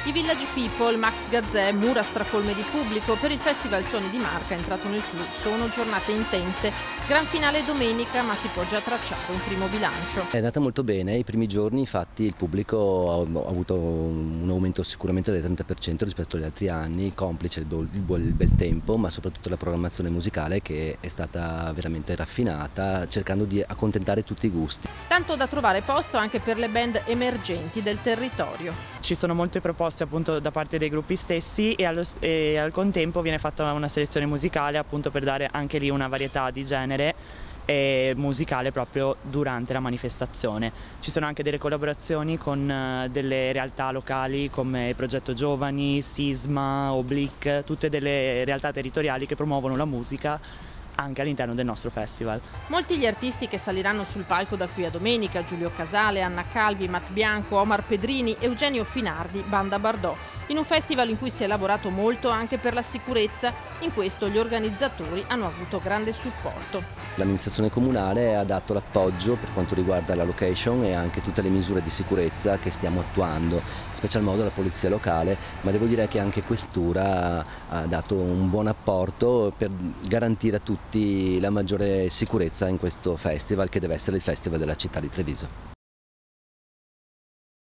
I Village People, Max Gazzè, mura stracolme di pubblico. Per il Festival Suoni di Marca, entrato nel clou, sono giornate intense. Gran finale domenica, ma si può già tracciare un primo bilancio. È andata molto bene, i primi giorni infatti il pubblico ha avuto un aumento sicuramente del 30% rispetto agli altri anni, complice il bel tempo, ma soprattutto la programmazione musicale che è stata veramente raffinata, cercando di accontentare tutti i gusti. Tanto da trovare posto anche per le band emergenti del territorio. Ci sono molte proposte appunto da parte dei gruppi stessi e al contempo viene fatta una selezione musicale appunto per dare anche lì una varietà di genere e musicale proprio durante la manifestazione. Ci sono anche delle collaborazioni con delle realtà locali come il Progetto Giovani, Sisma, Oblique, tutte delle realtà territoriali che promuovono la musica anche all'interno del nostro festival. Molti gli artisti che saliranno sul palco da qui a domenica: Giulio Casale, Anna Calvi, Matt Bianco, Omar Pedrini, Eugenio Finardi, Banda Bardot. In un festival in cui si è lavorato molto anche per la sicurezza, in questo gli organizzatori hanno avuto grande supporto. L'amministrazione comunale ha dato l'appoggio per quanto riguarda la location e anche tutte le misure di sicurezza che stiamo attuando, in special modo la polizia locale, ma devo dire che anche Questura ha dato un buon apporto per garantire a tutti la maggiore sicurezza in questo festival, che deve essere il festival della città di Treviso.